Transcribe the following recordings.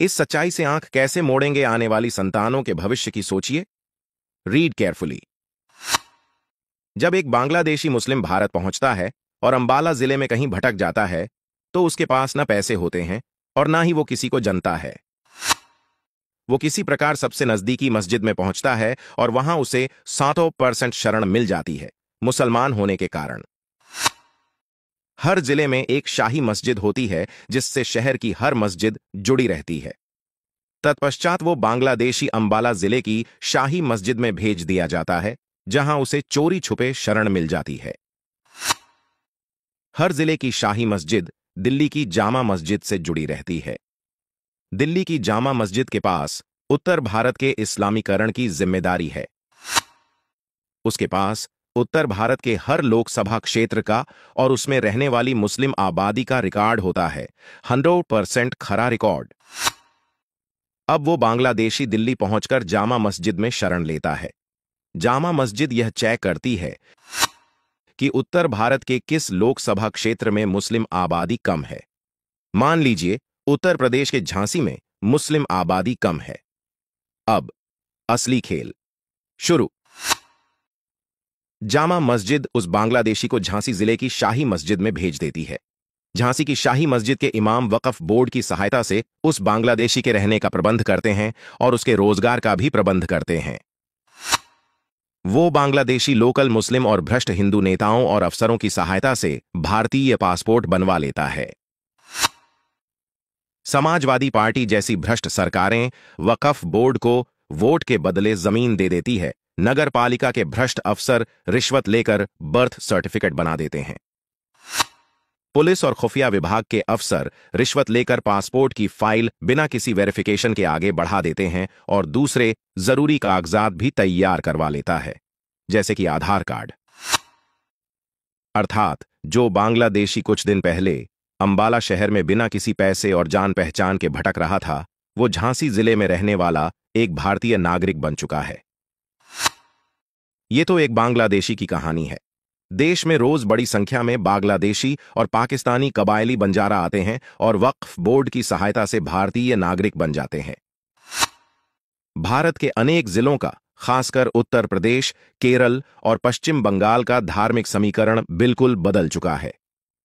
इस सच्चाई से आंख कैसे मोड़ेंगे आने वाली संतानों के भविष्य की सोचिए। Read carefully. जब एक बांग्लादेशी मुस्लिम भारत पहुंचता है और अंबाला जिले में कहीं भटक जाता है तो उसके पास न पैसे होते हैं और ना ही वो किसी को जनता है। वो किसी प्रकार सबसे नजदीकी मस्जिद में पहुंचता है और वहां उसे 100% शरण मिल जाती है, मुसलमान होने के कारण। हर जिले में एक शाही मस्जिद होती है जिससे शहर की हर मस्जिद जुड़ी रहती है। तत्पश्चात वो बांग्लादेशी अंबाला जिले की शाही मस्जिद में भेज दिया जाता है जहां उसे चोरी छुपे शरण मिल जाती है। हर जिले की शाही मस्जिद दिल्ली की जामा मस्जिद से जुड़ी रहती है। दिल्ली की जामा मस्जिद के पास उत्तर भारत के इस्लामीकरण की जिम्मेदारी है। उसके पास उत्तर भारत के हर लोकसभा क्षेत्र का और उसमें रहने वाली मुस्लिम आबादी का रिकॉर्ड होता है, 100% खरा रिकॉर्ड। अब वो बांग्लादेशी दिल्ली पहुंचकर जामा मस्जिद में शरण लेता है। जामा मस्जिद यह चेक करती है कि उत्तर भारत के किस लोकसभा क्षेत्र में मुस्लिम आबादी कम है। मान लीजिए उत्तर प्रदेश के झांसी में मुस्लिम आबादी कम है। अब असली खेल शुरू। जामा मस्जिद उस बांग्लादेशी को झांसी जिले की शाही मस्जिद में भेज देती है। झांसी की शाही मस्जिद के इमाम वक्फ बोर्ड की सहायता से उस बांग्लादेशी के रहने का प्रबंध करते हैं और उसके रोजगार का भी प्रबंध करते हैं। वो बांग्लादेशी लोकल मुस्लिम और भ्रष्ट हिंदू नेताओं और अफसरों की सहायता से भारतीय पासपोर्ट बनवा लेता है। समाजवादी पार्टी जैसी भ्रष्ट सरकारें वक्फ बोर्ड को वोट के बदले जमीन दे देती है। नगर पालिका के भ्रष्ट अफसर रिश्वत लेकर बर्थ सर्टिफिकेट बना देते हैं। पुलिस और खुफिया विभाग के अफसर रिश्वत लेकर पासपोर्ट की फाइल बिना किसी वेरिफिकेशन के आगे बढ़ा देते हैं और दूसरे जरूरी कागजात भी तैयार करवा लेता है, जैसे कि आधार कार्ड। अर्थात जो बांग्लादेशी कुछ दिन पहले अंबाला शहर में बिना किसी पैसे और जान पहचान के भटक रहा था, वो झांसी जिले में रहने वाला एक भारतीय नागरिक बन चुका है। ये तो एक बांग्लादेशी की कहानी है। देश में रोज बड़ी संख्या में बांग्लादेशी और पाकिस्तानी कबायली बंजारा आते हैं और वक्फ बोर्ड की सहायता से भारतीय नागरिक बन जाते हैं। भारत के अनेक जिलों का, खासकर उत्तर प्रदेश, केरल और पश्चिम बंगाल का धार्मिक समीकरण बिल्कुल बदल चुका है।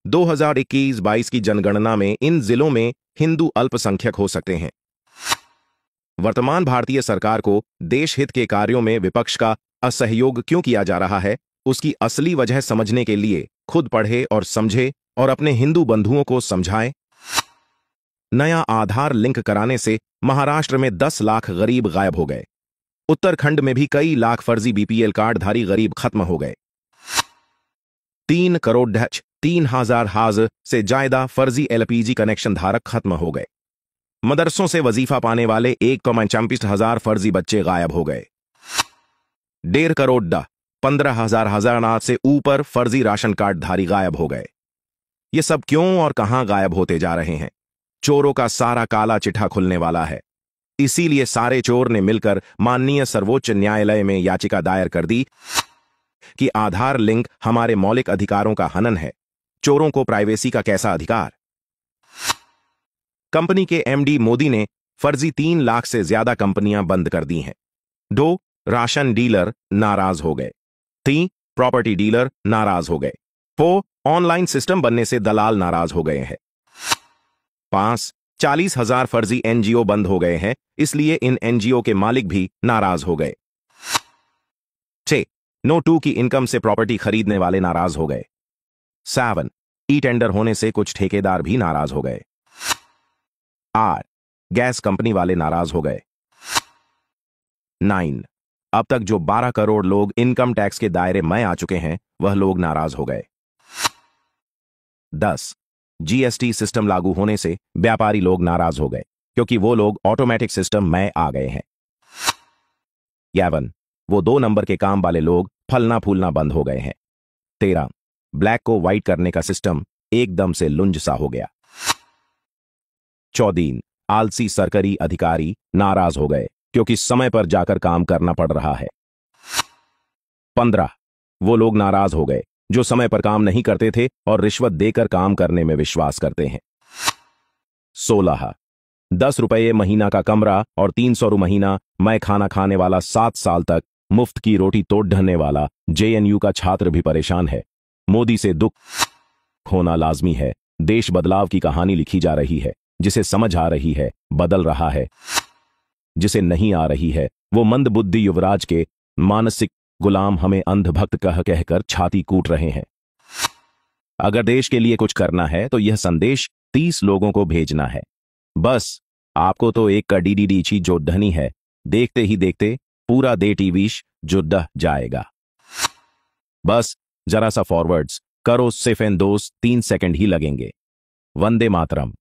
2021-22 की जनगणना में इन जिलों में हिंदू अल्पसंख्यक हो सकते हैं। वर्तमान भारतीय सरकार को देश हित के कार्यों में विपक्ष का असहयोग क्यों किया जा रहा है, उसकी असली वजह समझने के लिए खुद पढ़े और समझे और अपने हिंदू बंधुओं को समझाएं। नया आधार लिंक कराने से महाराष्ट्र में 10 लाख गरीब गायब हो गए। उत्तराखंड में भी कई लाख फर्जी बीपीएल कार्डधारी गरीब खत्म हो गए। 3 करोड़ 3,000 से ज्यादा फर्जी एलपीजी कनेक्शन धारक खत्म हो गए। मदरसों से वजीफा पाने वाले 1,25,000 फर्जी बच्चे गायब हो गए। 1.5 करोड़ 15,000 से ऊपर फर्जी राशन कार्डधारी गायब हो गए। ये सब क्यों और कहां गायब होते जा रहे हैं? चोरों का सारा काला चिट्ठा खुलने वाला है। इसीलिए सारे चोर ने मिलकर माननीय सर्वोच्च न्यायालय में याचिका दायर कर दी कि आधार लिंक हमारे मौलिक अधिकारों का हनन है। चोरों को प्राइवेसी का कैसा अधिकार? कंपनी के एमडी मोदी ने फर्जी 3 लाख से ज्यादा कंपनियां बंद कर दी हैं। 2 राशन डीलर नाराज हो गए। 3 प्रॉपर्टी डीलर नाराज हो गए। 4 ऑनलाइन सिस्टम बनने से दलाल नाराज हो गए हैं। 5 40,000 फर्जी एनजीओ बंद हो गए हैं, इसलिए इन एनजीओ के मालिक भी नाराज हो गए। 6 नो 2 की इनकम से प्रॉपर्टी खरीदने वाले नाराज हो गए। 7 ई टेंडर होने से कुछ ठेकेदार भी नाराज हो गए। 8 गैस कंपनी वाले नाराज हो गए। 9 अब तक जो 12 करोड़ लोग इनकम टैक्स के दायरे में आ चुके हैं, वह लोग नाराज हो गए। 10 जीएसटी सिस्टम लागू होने से व्यापारी लोग नाराज हो गए, क्योंकि वो लोग ऑटोमेटिक सिस्टम में आ गए हैं। 11 वो 2 नंबर के काम वाले लोग फलना फूलना बंद हो गए हैं। 13 ब्लैक को व्हाइट करने का सिस्टम एकदम से लुंज सा हो गया। 14 आलसी सरकारी अधिकारी नाराज हो गए, क्योंकि समय पर जाकर काम करना पड़ रहा है। 15 वो लोग नाराज हो गए जो समय पर काम नहीं करते थे और रिश्वत देकर काम करने में विश्वास करते हैं। 16 ₹10 महीना का कमरा और ₹300 महीना मैं खाना खाने वाला 7 साल तक मुफ्त की रोटी तोड़ ढलने वाला जेएनयू का छात्र भी परेशान है। मोदी से दुख होना लाजमी है। देश बदलाव की कहानी लिखी जा रही है। जिसे समझ आ रही है बदल रहा है, जिसे नहीं आ रही है वो मंद बुद्धि युवराज के मानसिक गुलाम हमें अंधभक्त कह कहकर छाती कूट रहे हैं। अगर देश के लिए कुछ करना है तो यह संदेश 30 लोगों को भेजना है। बस आपको तो एक का डीडीडी जो ढनी है, देखते ही देखते पूरा दे टीवीश जो डह जाएगा। बस जरा सा फॉरवर्ड्स करो, सिर्फ 3 सेकंड ही लगेंगे। वंदे मातरम।